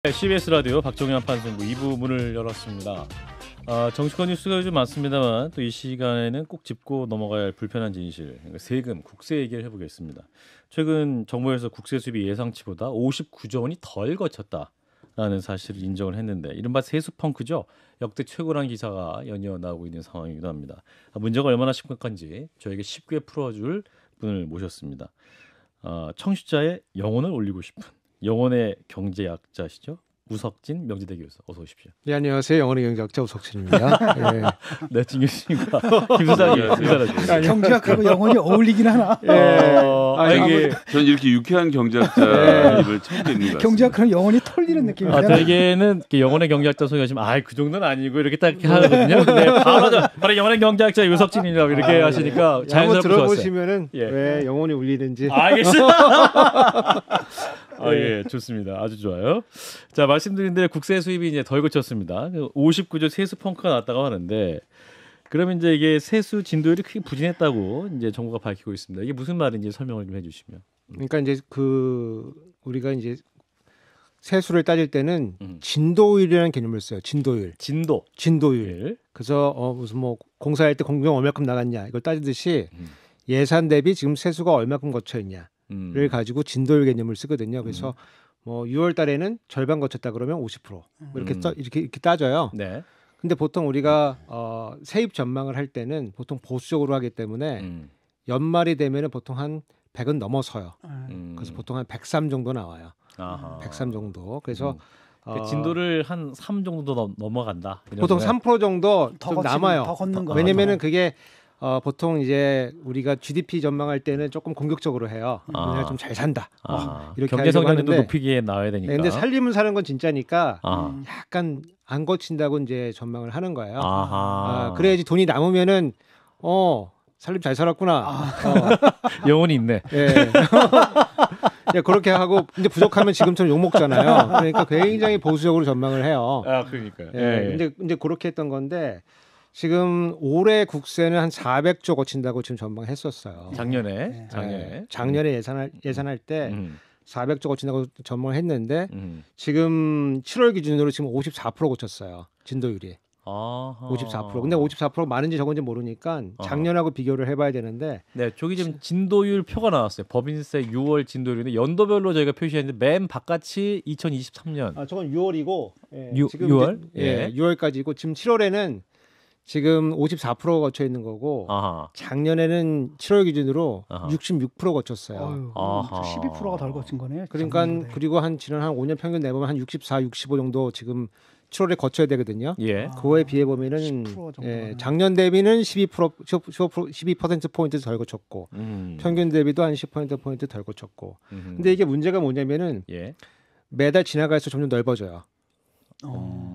CBS 라디오 박종현 판승부 2부 문을 열었습니다. 정치권 뉴스가 요즘 많습니다만 또 이 시간에는 꼭 짚고 넘어가야 할 불편한 진실, 그러니까 세금, 국세 얘기를 해보겠습니다. 최근 정부에서 국세 수입이 예상치보다 59조 원이 덜 거쳤다라는 사실을 인정을 했는데 이른바 세수 펑크죠. 역대 최고라는 기사가 연이어 나오고 있는 상황이기도 합니다. 문제가 얼마나 심각한지 저에게 쉽게 풀어줄 분을 모셨습니다. 청취자의 영혼을 올리고 싶은 영혼의 경제학자시죠. 우석진 명지대 교수, 어서 오십시오. 네, 안녕하세요. 영혼의 경제학자 우석진입니다. 네, 네, 진 교수님과 김 소장님. 경제학하고 영혼이 어울리긴 하나. 이게 전 이렇게 유쾌한 경제학자를 처음 뵙는 것 같습니다. 경제학하고 영혼이 털리는 느낌이에요. 되게는 영혼의 경제학자 소개하시면 그 정도는 아니고 이렇게 딱 하거든요. 근데 바로 영혼의 경제학자 우석진이라고 이렇게 하시니까 한번 자연스럽게 들어보시면은 예. 왜 영혼이 울리는지. 알겠습니다. 예, 좋습니다. 아주 좋아요. 자, 말씀드린 대로 국세 수입이 이제 덜 거쳤습니다. 59조 세수 펑크가 났다고 하는데, 그러면 이제 이게 세수 진도율이 크게 부진했다고 이제 정부가 밝히고 있습니다. 이게 무슨 말인지 설명을 좀 해주시면. 그러니까 이제 우리가 이제 세수를 따질 때는 진도율이라는 개념을 써요. 진도율. 진도율. 그래서 무슨 뭐 공사할 때 공정 얼마큼 나갔냐 이걸 따지듯이 예산 대비 지금 세수가 얼마큼 거쳐 있냐. 를 가지고 진도율 개념을 쓰거든요. 그래서 뭐 6월 달에는 절반 거쳤다 그러면 50% 뭐 이렇게 따져요. 네. 근데 보통 우리가 세입 전망을 할 때는 보통 보수적으로 하기 때문에 연말이 되면은 보통 한 100은 넘어서요. 그래서 보통 한 103 정도 나와요. 103 정도. 그래서 진도를 한 3 정도 더 넘어간다. 보통 3% 정도 더 남아요. 더 걷는 거. 왜냐면은 그게 보통 이제 우리가 GDP 전망할 때는 조금 공격적으로 해요. 우리가 좀 잘 산다. 이렇게 경제 성장률도 하는데, 높이기에 나와야 되니까. 근데 살림을 사는 건 진짜니까 약간 안 거친다고 이제 전망을 하는 거예요. 그래야지 돈이 남으면은 살림 잘 살았구나. 영혼이 있네. 예. 예, 그렇게 하고 근데 부족하면 지금처럼 욕 먹잖아요. 그러니까 굉장히 보수적으로 전망을 해요. 그러니까요. 예. 근데 그렇게 했던 건데. 지금 올해 국세는 한 400조 거친다고 지금 전망했었어요. 작년에 예산할 때 400조 거친다고 전망을 했는데 지금 7월 기준으로 지금 54% 거쳤어요. 진도율이. 54%. 근데 54% 많은지 적은지 모르니까 작년하고 비교를 해봐야 되는데. 네, 저기 지금 진도율 표가 나왔어요. 법인세 6월 진도율인데 연도별로 저희가 표시했는데 맨 바깥이 2023년. 저건 6월이고. 예, 지금 6월? 예, 6월까지고 지금 7월에는 지금 54% 거쳐 있는 거고 작년에는 7월 기준으로 66% 거쳤어요. 12%가 덜 거친 거네요. 그러니까 그리고 지난 한 5년 평균 내보면 한 64, 65 정도 지금 7월에 거쳐야 되거든요. 예. 그거에 비해 보면은 작년 대비는 12% 포인트 덜 거쳤고 평균 대비도 한 10% 포인트 덜 거쳤고. 근데 이게 문제가 뭐냐면은 매달 지나갈수록 점점 넓어져요.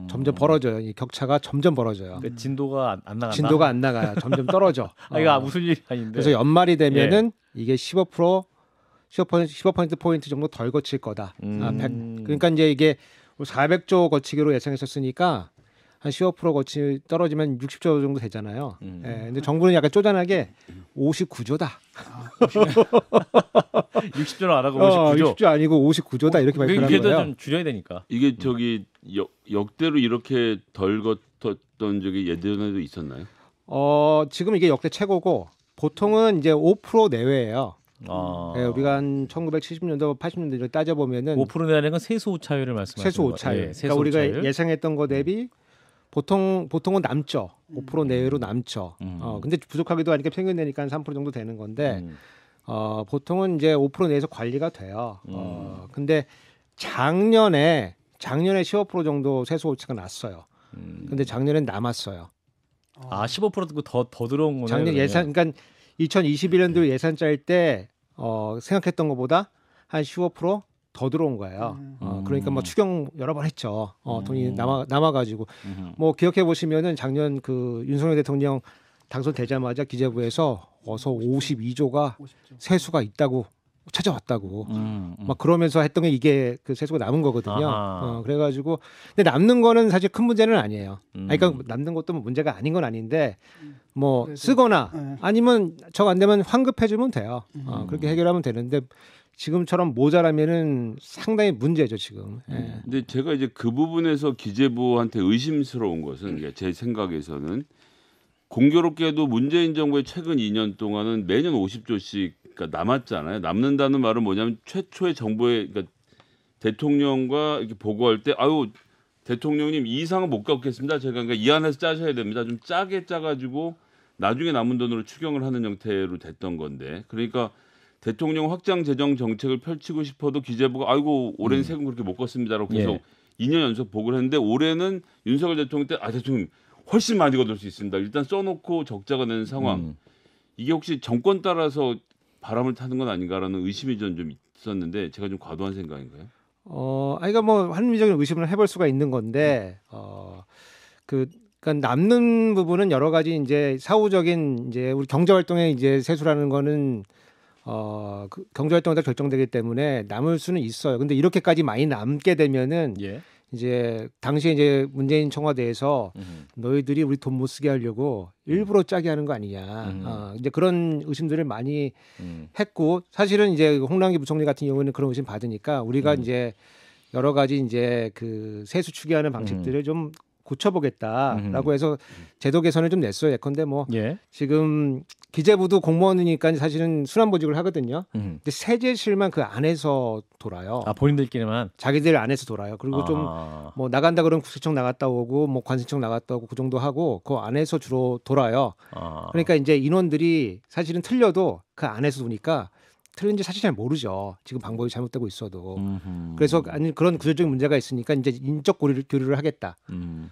점점 벌어져요. 이 격차가 점점 벌어져요. 그러니까 진도가 안 나간다. 진도가 안 나가요. 점점 떨어져. 이거 무슨 일이 아닌데. 그래서 연말이 되면은 이게 15% 포인트 정도 덜 거칠 거다. 그러니까 이제 이게 400조 거치기로 예상했었으니까 한 15% 떨어지면 60조 정도 되잖아요. 근데 정부는 약간 쪼잔하게 59조다. 60조는 안 하고 59조. 60조 아니고 59조다 이렇게 발표한 거예요. 그래도 좀 줄여야 되니까. 이게 역대로 이렇게 덜 걷었던 적이 예전에도 있었나요? 지금 이게 역대 최고고 보통은 이제 5% 내외예요. 우리가 한 1970년도, 80년대 이렇게 따져보면은 5% 내외는 건 세수 오차율을 말씀하시는 거예요. 세수 오차율. 그러니까 우리가 예상했던 거 대비 보통은 남죠. 5% 내외로 남죠. 근데 부족하기도 하니까 평균 내니까 한 3% 정도 되는 건데 보통은 이제 5% 내에서 관리가 돼요. 근데 작년에 15% 정도 세수 오차가 났어요. 근데 작년엔 남았어요. 15% 더 들어온 거네요. 작년 예산 그러니까 2021년도 예산 짤 때 생각했던 것보다 한 15% 더 들어온 거예요. 그러니까 뭐 추경 여러 번 했죠. 돈이 남아가지고 뭐 기억해 보시면은 작년 그 윤석열 대통령 당선되자마자 기재부에서 어서 52조가 세수가 있다고 찾아왔다고 막 그러면서 했던 게 이게 그 세수가 남은 거거든요. 그래가지고 근데 남는 거는 사실 큰 문제는 아니에요. 그러니까 남는 것도 문제가 아닌 건 아닌데 뭐 쓰거나 아니면 적 안 되면 환급해주면 돼요. 그렇게 해결하면 되는데 지금처럼 모자라면은 상당히 문제죠 지금. 예. 근데 제가 이제 그 부분에서 기재부한테 의심스러운 것은 이게 제 생각에서는 공교롭게도 문재인 정부의 최근 2년 동안은 매년 50조씩 그러니까 남았잖아요. 남는다는 말은 뭐냐면 최초의 정부의 그러니까 대통령과 이렇게 보고할 때 아유 대통령님 이 이상은 못 갚겠습니다. 제가 그러니까 이 안에서 짜셔야 됩니다. 좀 짜게 짜가지고 나중에 남은 돈으로 추경을 하는 형태로 됐던 건데 그러니까 대통령 확장 재정 정책을 펼치고 싶어도 기재부가 아이고 올해는 세금 그렇게 못 걷습니다라고 계속 예. 2년 연속 보고를 했는데 올해는 윤석열 대통령 때 대통령 훨씬 많이 걷을 수 있습니다. 일단 써놓고 적자가 되는 상황. 이게 혹시 정권 따라서 바람을 타는 건 아닌가라는 의심이 좀 있었는데 제가 좀 과도한 생각인가요? 그러니까 뭐 합리적인 의심을 해볼 수가 있는 건데, 그러니까 남는 부분은 여러 가지 이제 사후적인 이제 우리 경제 활동에 이제 세수라는 거는 그 경제 활동에 따라 결정되기 때문에 남을 수는 있어요. 근데 이렇게까지 많이 남게 되면은 예. 이제 당시에 이제 문재인 청와대에서 너희들이 우리 돈 못 쓰게 하려고 일부러 짜게 하는 거 아니냐. 이제 그런 의심들을 많이 했고 사실은 이제 홍남기 부총리 같은 경우는 그런 의심 받으니까 우리가 이제 여러 가지 이제 그 세수 추계하는 방식들을 좀 고쳐보겠다라고 해서 제도 개선을 좀 냈어요. 예컨대 뭐 예. 지금 기재부도 공무원이니까 사실은 순환보직을 하거든요. 근데 세제실만 그 안에서 돌아요. 아 본인들끼리만. 자기들 안에서 돌아요. 그리고 좀 뭐 나간다 그러면 국세청 나갔다 오고 뭐 관세청 나갔다 오고 그 정도 하고 그 안에서 주로 돌아요. 그러니까 이제 인원들이 사실은 틀려도 그 안에서 도니까 틀린지 사실 잘 모르죠. 지금 방법이 잘못되고 있어도. 그래서 아니 그런 구조적인 문제가 있으니까 이제 인적 교류를 하겠다.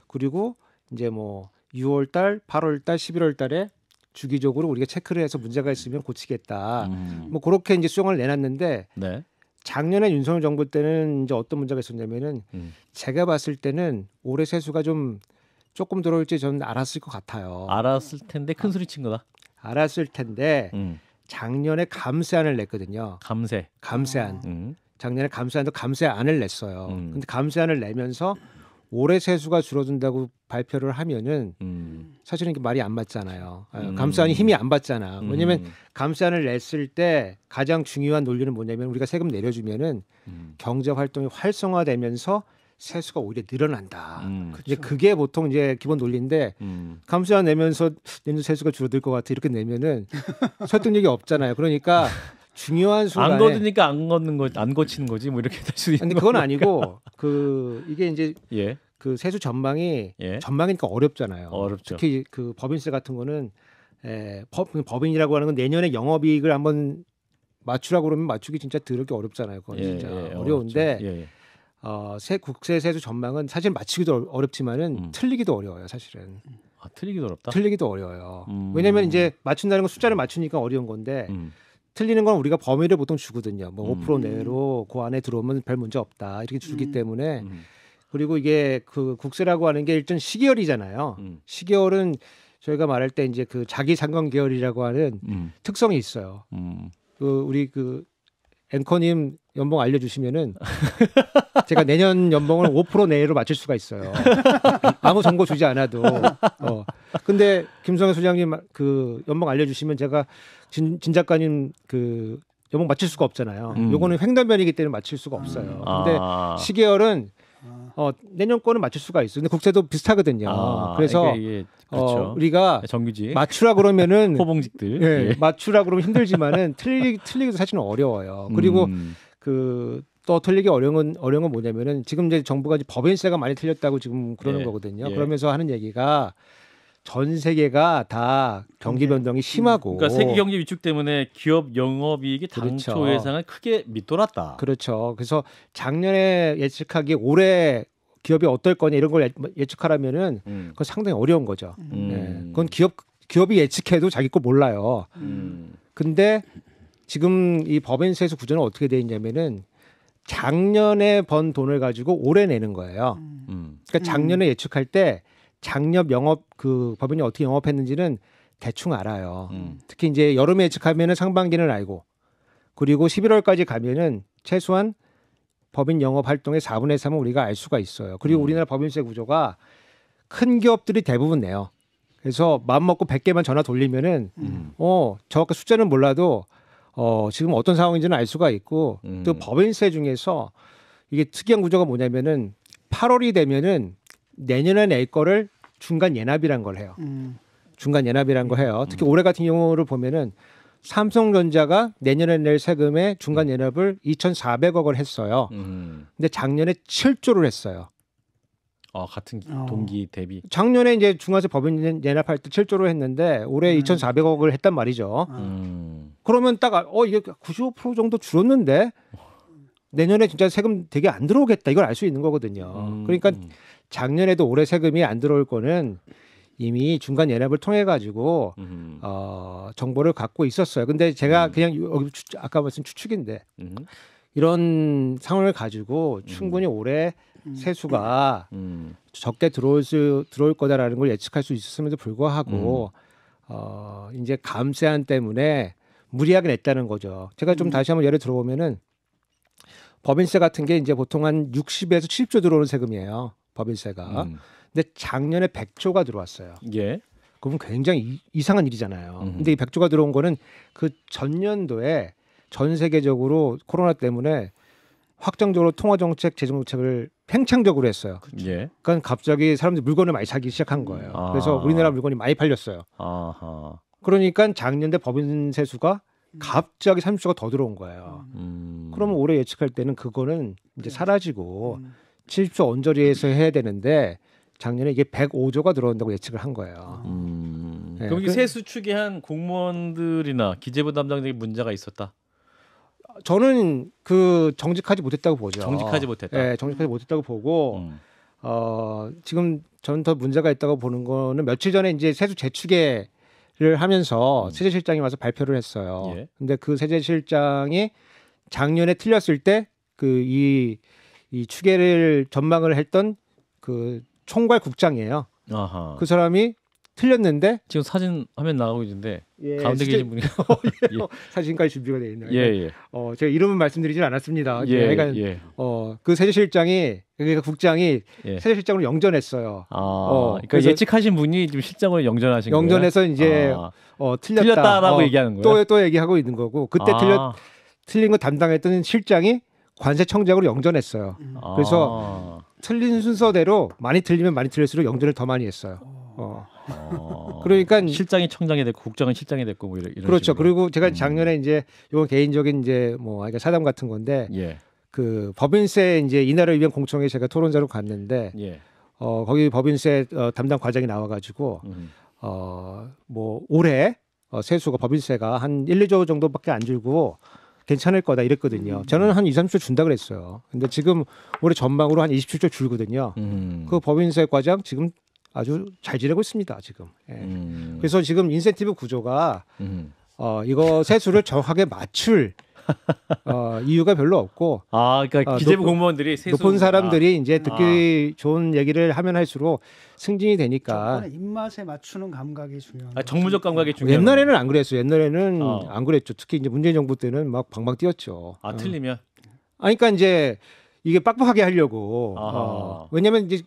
그리고 이제 뭐 6월달, 8월달, 11월달에 주기적으로 우리가 체크를 해서 문제가 있으면 고치겠다. 뭐 그렇게 이제 수정을 내놨는데 네. 작년에 윤석열 정부 때는 이제 어떤 문제가 있었냐면은 제가 봤을 때는 올해 세수가 좀 조금 들어올지 저는 알았을 것 같아요. 알았을 텐데 큰 소리 친 거다. 알았을 텐데 작년에 감세안을 냈거든요. 감세안. 작년에 감세안도 감세안을 냈어요. 근데 감세안을 내면서 올해 세수가 줄어든다고 발표를 하면은 사실은 이게 말이 안 맞잖아요. 감세안이 힘이 안 받잖아. 왜냐하면 감세안을 냈을 때 가장 중요한 논리는 뭐냐면 우리가 세금 내려주면은 경제 활동이 활성화되면서 세수가 오히려 늘어난다. 이제 그게 보통 이제 기본 논리인데 감세안 내면서 내년 세수가 줄어들 것 같아 이렇게 내면은 설득력이 없잖아요. 그러니까 중요한 순간에 안 거두니까 안 걷는 거, 안 거치는 거지 뭐 이렇게 될 수 있는. 근데 그건 아니고 그 이게 이제 예. 그 세수 전망이 예. 전망이니까 어렵잖아요. 어렵죠. 특히 그 법인세 같은 거는 법인이라고 하는 건 내년에 영업이익을 한번 맞추라고 그러면 맞추기 진짜 더럽게 어렵잖아요. 그건 진짜 어려운데 국세 세수 전망은 사실 맞추기도 어렵지만은 틀리기도 어려워요. 사실은. 아, 틀리기도 어렵다. 틀리기도 어려워요. 왜냐하면 이제 맞춘다는 건 숫자를 맞추니까 어려운 건데 틀리는 건 우리가 범위를 보통 주거든요. 뭐 5% 내로 그 안에 들어오면 별 문제 없다 이렇게 주기 때문에 그리고 이게 그 국세라고 하는 게 일단 시계열이잖아요. 시계열은 저희가 말할 때 이제 그 자기 상관 계열이라고 하는 특성이 있어요. 그 우리 그 앵커님 연봉 알려주시면은 제가 내년 연봉을 5% 내로 맞출 수가 있어요. 아무 정보 주지 않아도. 근데 김성현 소장님 그 연봉 알려주시면 제가 진 작가님 그 연봉 맞출 수가 없잖아요. 요거는 횡단변이기 때문에 맞출 수가 없어요. 근데 시계열은 내년 거는 맞출 수가 있어요. 근데 국세도 비슷하거든요. 그래서 그렇죠. 우리가 정규직 맞추라 그러면은 호봉직들 예, 맞추라 그러면 힘들지만은 틀리기도 사실은 어려워요. 그리고 그 또 틀리기 어려운 건 뭐냐면은 지금 이제 정부가 이제 법인세가 많이 틀렸다고 지금 그러는 거거든요. 그러면서 하는 얘기가 전 세계가 다 경기 변동이 심하고 그러니까 세계 경기 위축 때문에 기업 영업이익이 당초 그렇죠. 예상을 크게 밑돌았다. 그렇죠. 그래서 작년에 예측하기에 올해 기업이 어떨 거냐 이런 걸 예측하라면은 그건 상당히 어려운 거죠. 그건 기업이 예측해도 자기 거 몰라요. 근데 지금 이 법인세수 구조는 어떻게 돼 있냐면은 작년에 번 돈을 가지고 올해 내는 거예요. 그러니까 작년에 예측할 때 작년 영업 그 법인이 어떻게 영업했는지는 대충 알아요. 특히 이제 여름에 예측하면은 상반기는 알고 그리고 11월까지 가면은 최소한 법인 영업 활동의 4분의 3은 우리가 알 수가 있어요. 그리고 우리나라 법인세 구조가 큰 기업들이 대부분 내요. 그래서 마음 먹고 100개만 전화 돌리면은 정확한 숫자는 몰라도 지금 어떤 상황인지는 알 수가 있고 또 법인세 중에서 이게 특이한 구조가 뭐냐면은 8월이 되면은 내년에 낼 거를 중간 예납이란 걸 해요. 중간 예납이란 걸 해요. 특히 올해 같은 경우를 보면은 삼성전자가 내년에 낼 세금의 중간 예납을 2,400억을 했어요. 근데 작년에 7조를 했어요. 같은 동기 대비. 작년에 이제 중간세 법인 예납할 때 7조를 했는데 올해 2,400억을 했단 말이죠. 그러면 딱 이게 95% 정도 줄었는데 내년에 진짜 세금 되게 안 들어오겠다 이걸 알 수 있는 거거든요. 그러니까 작년에도 올해 세금이 안 들어올 거는 이미 중간 예납을 통해 가지고 정보를 갖고 있었어요. 근데 제가 그냥 여기 아까 말씀 추측인데 이런 상황을 가지고 충분히 올해 세수가 적게 들어올 거다라는 걸 예측할 수 있었음에도 불구하고 이제 감세안 때문에 무리하게 냈다는 거죠. 제가 좀 다시 한번 예를 들어보면은 법인세 같은 게 이제 보통 한 60에서 70조 들어오는 세금이에요. 법인세가. 근데 작년에 100조가 들어왔어요. 예. 그럼 굉장히 이상한 일이잖아요. 근데 이 100조가 들어온 거는 그 전년도에 전 세계적으로 코로나 때문에 확정적으로 통화정책, 재정정책을 팽창적으로 했어요. 예. 그러니까 갑자기 사람들이 물건을 많이 사기 시작한 거예요. 그래서 우리나라 물건이 많이 팔렸어요. 그러니까 작년에 법인세 수가 갑자기 30조가 더 들어온 거예요. 그러면 올해 예측할 때는 그거는 이제 사라지고 70조 언저리에서 해야 되는데 작년에 이게 105조가 들어온다고 예측을 한 거예요. 네. 그럼 이 세수 추계한 공무원들이나 기재부 담당자에게 문제가 있었다. 저는 그 정직하지 못했다고 보죠. 정직하지 못했다. 네, 정직하지 못했다고 보고 지금 저는 더 문제가 있다고 보는 거는 며칠 전에 이제 세수 재추계를 하면서 세제실장이 와서 발표를 했어요. 예. 근데 그 세제실장이 작년에 틀렸을 때 이 추계를 전망을 했던 그 총괄국장이에요. 아하. 그 사람이 틀렸는데 지금 사진 화면 나가고 있는데 예, 가운데 계신 분이 사진까지 준비가 되어 있네요. 예. 제가 이름은 말씀드리진 않았습니다. 예. 그러니까 예. 그 세제실장이 그러니까 국장이 예. 세제실장으로 영전했어요. 그러니까 그래서 예측하신 분이 지금 실장으로 영전하신 거예요. 영전해서 이제 틀렸다라고 얘기하는 거예요. 또 얘기하고 있는 거고 그때 틀린 거 담당했던 실장이 관세청장으로 영전했어요. 그래서 틀린 순서대로 많이 틀리면 많이 틀릴수록 영전을 더 많이 했어요. 그러니까 실장이 청장이 됐고 국장은 실장이 됐고 뭐 이런 그렇죠. 식으로. 그리고 제가 작년에 이제 이건 개인적인 이제 그러니까 사담 같은 건데 예. 그 법인세 이제 인하를 위한 공청회 제가 토론자로 갔는데 예. 거기 법인세 담당 과장이 나와가지고 뭐 올해 세수가 법인세가 한 1, 2조 정도밖에 안 줄고 괜찮을 거다 이랬거든요. 저는 한 2, 30조 준다 그랬어요. 근데 지금 올해 전망으로 한 27조 줄거든요. 그 법인세 과장 지금 아주 잘 지내고 있습니다. 지금. 예. 그래서 지금 인센티브 구조가 이거 세수를 정확하게 맞출 이유가 별로 없고. 그러니까 기재부 공무원들이 세수 높은 사람들이 이제 듣기 좋은 얘기를 하면 할수록 승진이 되니까. 정권의 입맛에 맞추는 감각이 중요한. 정무적 감각이 중요한. 옛날에는 안 그랬어요. 옛날에는 안 그랬죠. 특히 이제 문재인 정부 때는 막 방방 뛰었죠. 틀리면. 그러니까 이제 이게 빡빡하게 하려고. 왜냐하면 이제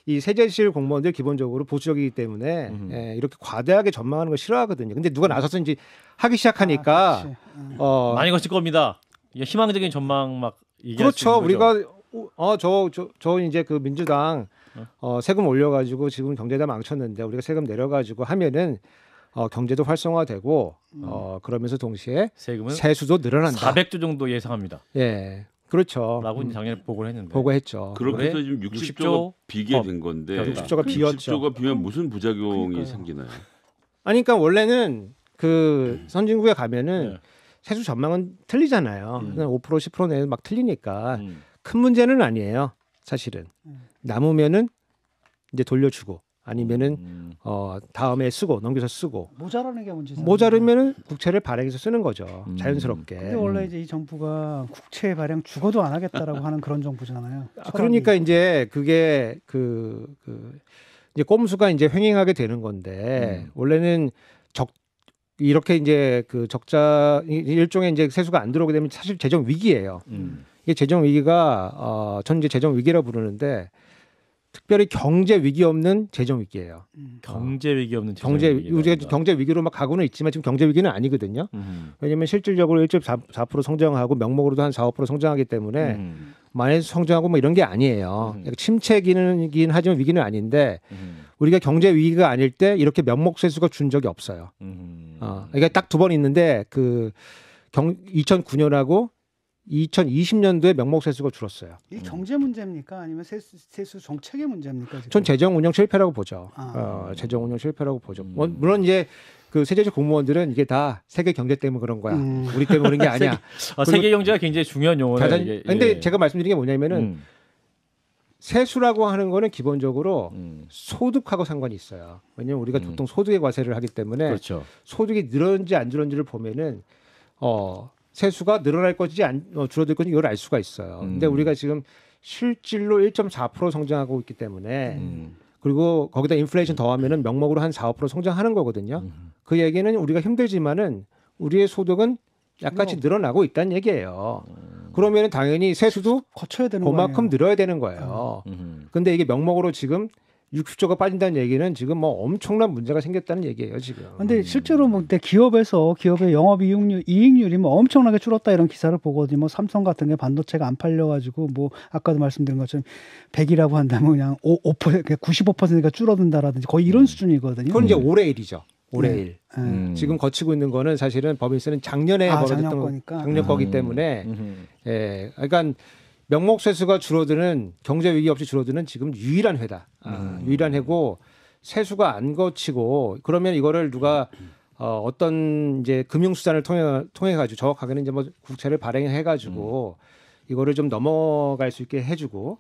이 세제실 공무원들 기본적으로 보수적이기 때문에 이렇게 과대하게 전망하는 걸 싫어하거든요. 근데 누가 나서서 이제 하기 시작하니까 많이 거칠 겁니다. 이게 희망적인 전망 막 얘기할 수 그렇죠. 있는 거죠. 우리가 저 이제 그 민주당 세금 올려가지고 지금 경제 다 망쳤는데 우리가 세금 내려가지고 하면은 경제도 활성화되고 그러면서 동시에 세금은 세수도 늘어난다. 400조 정도 예상합니다. 예. 그렇죠. 라고 작년에 보고를 했는데. 보고했죠. 그렇게 해서 지금 60조가 비게 된 건데 60조가 비었죠. 60조가 비면 무슨 부작용이 생기나요? 그러니까 원래는 그 선진국에 가면은 세수 전망은 틀리잖아요. 5% 10% 내에 막 틀리니까 큰 문제는 아니에요. 사실은 남으면은 이제 돌려주고 아니면은 다음에 넘겨서 쓰고 모자라는 게 문제잖아요. 모자르면은 국채를 발행해서 쓰는 거죠. 자연스럽게. 근데 원래 이제 이 정부가 국채 발행 죽어도 안 하겠다라고 하는 그런 정부잖아요. 그러니까 이제 그게 이제 꼼수가 이제 횡행하게 되는 건데 원래는 이렇게 이제 그 적자 일종의 이제 세수가 안 들어오게 되면 사실 재정 위기예요. 이게 재정 위기가 전 이제 재정 위기라 부르는데 특별히 경제 위기 없는 재정 위기예요. 경제 위기 없는 경제 위기가 우리가 아니다. 경제 위기로 막 가고는 있지만 지금 경제 위기는 아니거든요. 왜냐하면 실질적으로 1.4% 성장하고 명목으로도 한 4~5% 성장하기 때문에 마이너스 성장하고 뭐 이런 게 아니에요. 침체기는 하지만 위기는 아닌데 우리가 경제 위기가 아닐 때 이렇게 명목 세수가 준 적이 없어요. 그러니까 딱 두 번 있는데 그 2009년하고 2020년도에 명목 세수가 줄었어요. 이 경제 문제입니까? 아니면 세수 정책의 문제입니까? 지금? 전 재정 운영 실패라고 보죠. 아. 재정 운영 실패라고 보죠. 물론 이제 그 세계적 공무원들은 이게 다 세계 경제 때문에 그런 거야. 우리 때문에 그런 게 아니야. 세계 경제가 굉장히 중요한 용어네요. 이게. 근데 예. 제가 말씀드린 게 뭐냐면은 세수라고 하는 거는 기본적으로 소득하고 상관이 있어요. 왜냐하면 우리가 보통 소득의 과세를 하기 때문에 그렇죠. 소득이 늘었는지 안 늘었는지를 보면은 세수가 늘어날 건지 줄어들 건지 이걸 알 수가 있어요. 근데 우리가 지금 실질로 1.4% 성장하고 있기 때문에 그리고 거기다 인플레이션 더하면은 명목으로 한 4~5% 성장하는 거거든요. 그 얘기는 우리가 힘들지만은 우리의 소득은 약간씩 늘어나고 있다는 얘기예요. 그러면은 당연히 세수도 거쳐야 되는 그만큼 거예요. 늘어야 되는 거예요. 근데 이게 명목으로 지금 60조가 빠진다는 얘기는 지금 뭐 엄청난 문제가 생겼다는 얘기예요, 지금. 근데 실제로 뭐 근데 기업의 영업 이익률이 뭐 엄청나게 줄었다 이런 기사를 보거든요. 뭐 삼성 같은 게 반도체가 안 팔려가지고 뭐 아까도 말씀드린 것처럼 100이라고 한다면 그냥 95%가 줄어든다라든지 거의 이런 수준이거든요. 그건 이제 올해 일이죠. 올해 네. 일. 네. 지금 거치고 있는 거는 사실은 법인세는 작년에 벌어졌던 작년 거니까. 작년 거기 때문에 예, 그러니까 명목 세수가 줄어드는 경제 위기 없이 줄어드는 지금 유일한 회다. 유일한 해고 세수가 안 거치고 그러면 이거를 누가 어떤 이제 금융수단을 통해 가지고 정확하게는 이제 뭐 국채를 발행해 가지고 이거를 좀 넘어갈 수 있게 해주고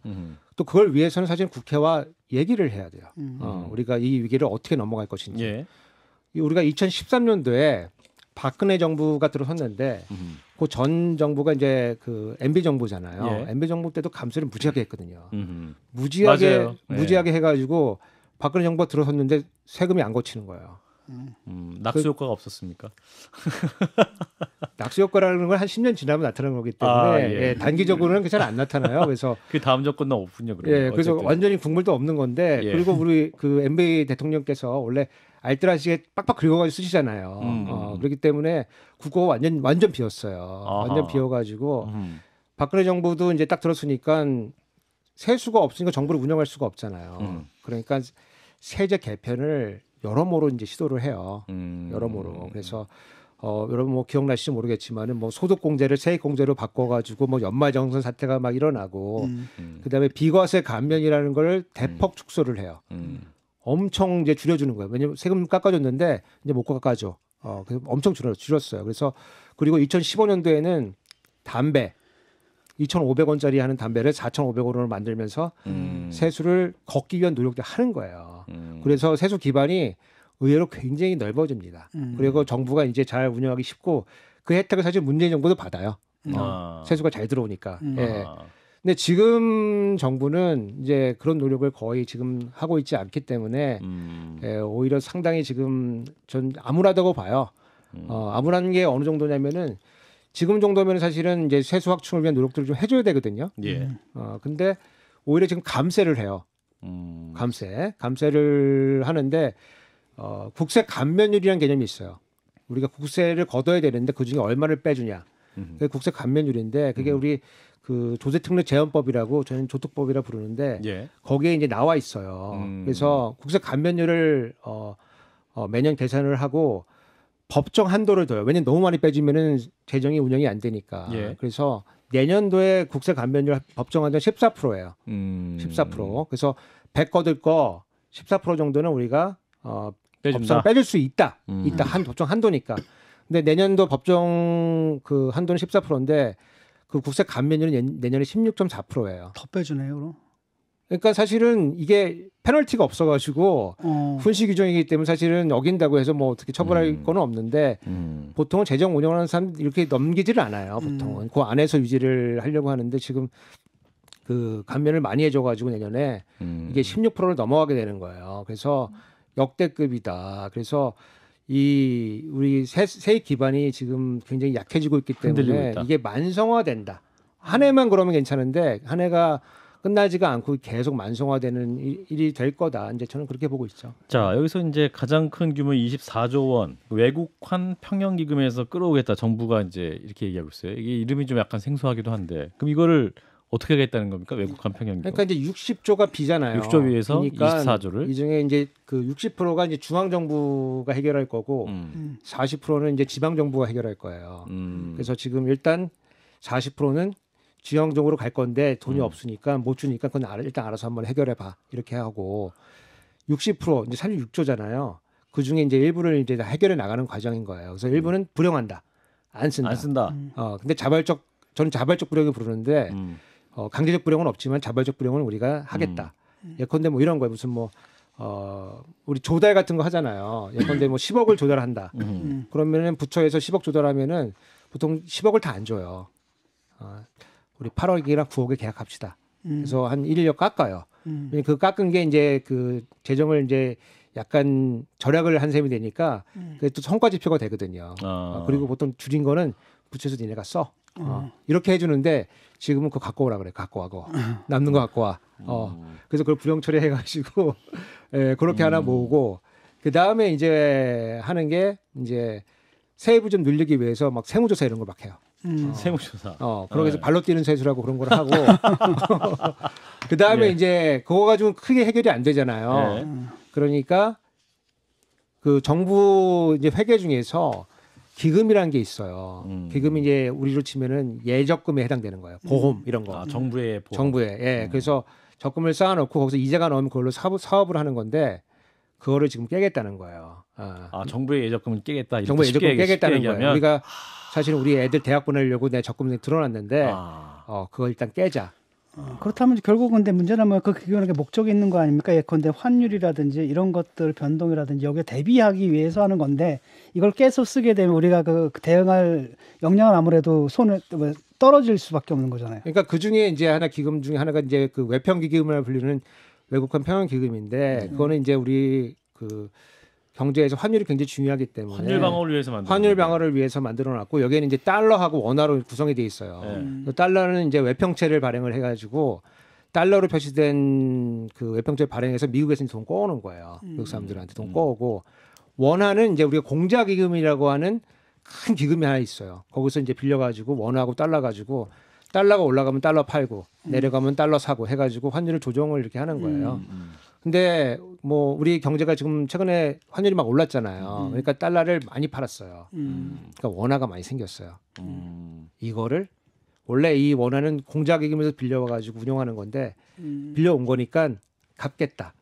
또 그걸 위해서는 사실 국회와 얘기를 해야 돼요. 우리가 이 위기를 어떻게 넘어갈 것인지. 예. 우리가 2013년도에 박근혜 정부가 들어섰는데 그 전 정부가 이제 그 MB 정부잖아요. 예. MB 정부 때도 감세를 무지하게 했거든요. 맞아요. 무지하게 해가지고 박근혜 정부가 들어섰는데 세금이 안 거치는 거예요. 낙수 효과가 없었습니까? 낙수 효과라는 건 한 10년 지나면 나타나는 거기 때문에 예, 단기적으로는 잘 안 나타나요. 그래서 그 다음 정권은 없군요. 그러면. 예, 그래서 어쨌든. 완전히 국물도 없는 건데 예. 그리고 우리 그 MB 대통령께서 원래 알뜰하시게 빡빡 긁어가지고 쓰시잖아요. 그렇기 때문에 국어 완전 비었어요. 아하. 완전 비어가지고 박근혜 정부도 이제 딱 들었으니까 세수가 없으니까 정부를 운영할 수가 없잖아요. 그러니까 세제 개편을 여러모로 이제 시도를 해요. 여러모로. 그래서 여러분 뭐 기억나실지 모르겠지만은 뭐 소득공제를 세액공제로 바꿔가지고 뭐 연말정산 사태가 막 일어나고 그다음에 비과세 감면이라는 걸 대폭 축소를 해요. 엄청 이제 줄여주는 거예요. 왜냐면 세금 깎아줬는데 이제 못 깎아줘. 그래서 엄청 줄였어요. 그래서 그리고 2015년도에는 담배 2,500원짜리 하는 담배를 4,500원으로 만들면서 세수를 걷기 위한 노력을 하는 거예요. 그래서 세수 기반이 의외로 굉장히 넓어집니다. 그리고 정부가 이제 잘 운영하기 쉽고 그 혜택을 사실 문재인 정부도 받아요. 세수가 잘 들어오니까. 예. 근데 지금 정부는 이제 그런 노력을 거의 지금 하고 있지 않기 때문에 예, 오히려 상당히 지금 전 암울하다고 봐요. 암울한 게 어느 정도냐면은 지금 정도면 사실은 이제 세수 확충을 위한 노력들을 좀 해줘야 되거든요. 예. 근데 오히려 지금 감세를 해요. 감세를 하는데 국세 감면율이라는 개념이 있어요. 우리가 국세를 걷어야 되는데 그 중에 얼마를 빼주냐. 그게 국세 감면율인데 그게 우리 그 조세특례 제한법이라고 저는 조특법이라 부르는데 예. 거기에 이제 나와 있어요. 그래서 국세 감면율을 매년 계산을 하고 법정 한도를 둬요. 왜냐면 너무 많이 빼주면은 재정이 운영이 안 되니까. 예. 그래서 내년도에 국세 감면율 법정 한도 14%예요. 14%. 그래서 100 거둘 거 14% 정도는 우리가 법정 빼줄 수 있다. 법정 한도니까. 근데 내년도 법정 그 한도는 14%인데 그 국세 감면율은 내년에 16.4%예요. 더 빼주네요, 그럼. 그러니까 사실은 이게 페널티가 없어가지고 훈시 규정이기 때문에 사실은 어긴다고 해서 뭐 어떻게 처벌할 거는 없는데 보통은 재정 운영하는 사람 이렇게 넘기지를 않아요. 보통은 그 안에서 유지를 하려고 하는데 지금 그 감면을 많이 해줘가지고 내년에 이게 16%를 넘어가게 되는 거예요. 그래서 역대급이다. 그래서 이 우리 세액 기반이 지금 굉장히 약해지고 있기 때문에 이게 만성화된다. 한 해만 그러면 괜찮은데 한 해가 끝나지가 않고 계속 만성화되는 일이 될 거다. 이제 저는 그렇게 보고 있죠. 자, 여기서 이제 가장 큰 규모 24조 원 외국환 평형 기금에서 끌어오겠다. 정부가 이제 이렇게 얘기하고 있어요. 이게 이름이 좀 약간 생소하기도 한데 그럼 이거를 어떻게 하겠다는 겁니까? 외국환 평형 기금. 그러니까 이제 60조가 비잖아요. 60조 위에서 그러니까 24조를 이 중에 이제 그 60%가 이제 중앙 정부가 해결할 거고 40%는 이제 지방 정부가 해결할 거예요. 그래서 지금 일단 40%는 지형적으로 갈 건데 돈이 없으니까 못 주니까 그건 일단 알아서 한번 해결해 봐 이렇게 하고 60% 이제 36조잖아요. 그 중에 이제 일부를 이제 다 해결해 나가는 과정인 거예요. 그래서 일부는 불용한다, 안 쓴다. 안 쓴다. 근데 저는 자발적 불용을 부르는데 강제적 불용은 없지만 자발적 불용은 우리가 하겠다. 예컨대 뭐 이런 거예요. 무슨 뭐 우리 조달 같은 거 하잖아요. 예컨대 뭐 10억을 조달한다. 그러면은 부처에서 10억 조달하면은 보통 10억을 다 안 줘요. 우리 8억이랑 9억에 계약합시다. 그래서 한 1억 깎아요. 그 깎은 게 이제 그 재정을 이제 약간 절약을 한 셈이 되니까 그게 또 성과 지표가 되거든요. 그리고 보통 줄인 거는 부처에서 니네가 써. 이렇게 해주는데 지금은 그거 갖고 오라 그래. 갖고 와고 남는 거 갖고 와. 그래서 그걸 불용 처리해가지고 예, 그렇게 하나 모으고 그 다음에 이제 하는 게 이제 세부 좀 늘리기 위해서 막 세무조사 이런 걸 막 해요. 세무조사. 그러고 해서 발로 뛰는 세수라고 그런 걸 하고 그 다음에 예. 이제 그거 가지고는 크게 해결이 안 되잖아요. 예. 그러니까 그 정부 이제 회계 중에서 기금이라는 게 있어요. 기금이 이제 우리로 치면은 예적금에 해당되는 거예요. 보험 이런 거. 정부의 보험. 정부에. 예. 그래서 적금을 쌓아놓고 거기서 이자가 나오면 그걸로 사업을 하는 건데 그거를 지금 깨겠다는 거예요. 정부의 예적금을 깨겠다. 이렇게 정부의 예적금을 쉽게 깨겠다는 얘기하면. 거예요. 우리가 사실 우리 애들 대학 보내려고 내 적금을 들어놨는데 그거 일단 깨자. 그렇다면 결국은 근데 문제는 뭐 그 기금에 목적이 있는 거 아닙니까? 예컨대 환율이라든지 이런 것들 변동이라든지 여기에 대비하기 위해서 하는 건데 이걸 깨서 쓰게 되면 우리가 그 대응할 역량은 아무래도 손에 떨어질 수밖에 없는 거잖아요. 그러니까 그 중에 이제 하나 기금 중에 하나가 이제 그 외평 기금을 불리는 외국환 평형 기금인데 그거는 이제 우리 그 경제에서 환율이 굉장히 중요하기 때문에 환율 방어를 위해서 만든 환율 방어를 위해서 만들어놨고 여기에는 이제 달러하고 원화로 구성이 돼 있어요. 그 달러는 이제 외평채를 발행을 해가지고 달러로 표시된 그 외평채 발행해서 미국에서 돈 꺼오는 거예요. 미국 사람들한테 돈 꺼오고 원화는 이제 우리가 공자기금이라고 하는 큰 기금이 하나 있어요. 거기서 이제 빌려가지고 원화하고 달러 가지고 달러가 올라가면 달러 팔고 내려가면 달러 사고 해가지고 환율을 조정을 이렇게 하는 거예요. 근데 뭐 우리 경제가 지금 최근에 환율이 막 올랐잖아요. 그러니까 달러를 많이 팔았어요. 그러니까 원화가 많이 생겼어요. 이거를 원래 이 원화는 공자기금에서 빌려와가지고 운영하는 건데 빌려온 거니까 갚겠다.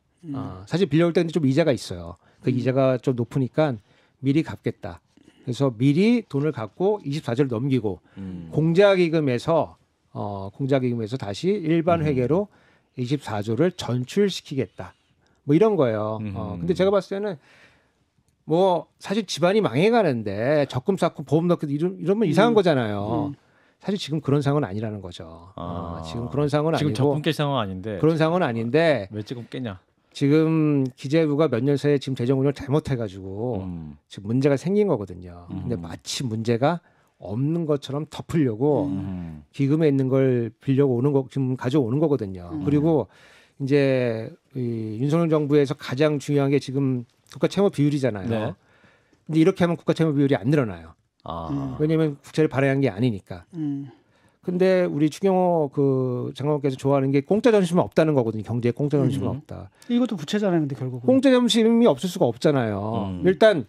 사실 빌려올 때는 좀 이자가 있어요. 그 이자가 좀 높으니까 미리 갚겠다. 그래서 미리 돈을 갖고 24조를 넘기고 공자기금에서 다시 일반 회계로 24조를 전출시키겠다. 뭐 이런 거예요. 근데 제가 봤을 때는 뭐 사실 집안이 망해가는데 적금 쌓고 보험 넣고 이러면 이상한 거잖아요. 사실 지금 그런 상황은 아니라는 거죠. 지금 그런 상황은 지금 아니고 적금 깰 상황 아닌데 그런 상황은 아닌데 왜 지금 깨냐? 지금 기재부가 몇 년 새에 지금 재정 운영을 잘못해가지고 지금 문제가 생긴 거거든요. 근데 마치 문제가 없는 것처럼 덮으려고 기금에 있는 걸 빌려고 오는 거 지금 가져오는 거거든요. 그리고 이제 이 윤석열 정부에서 가장 중요한 게 지금 국가 채무 비율이잖아요. 네. 근데 이렇게 하면 국가 채무 비율이 안 늘어나요. 왜냐하면 국채를 발행한 게 아니니까. 근데 우리 추경호 그 장관께서 좋아하는 게 공짜 점심은 없다는 거거든요. 경제에 공짜 점심은 없다. 이것도 부채잖아요. 근데 결국은. 공짜 점심이 없을 수가 없잖아요. 일단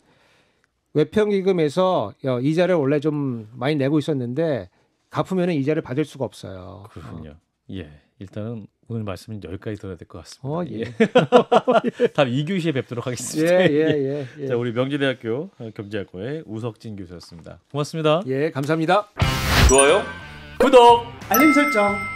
외평기금에서 이자를 원래 좀 많이 내고 있었는데 갚으면은 이자를 받을 수가 없어요. 그렇군요. 예, 일단은 오늘 말씀은 여기까지 들어야 될 것 같습니다. 예. 다음 2교시에 뵙도록 하겠습니다. 예. 자, 우리 명지대학교 경제학과의 우석진 교수였습니다. 고맙습니다. 예, 감사합니다. 좋아요. 구독! 알림 설정.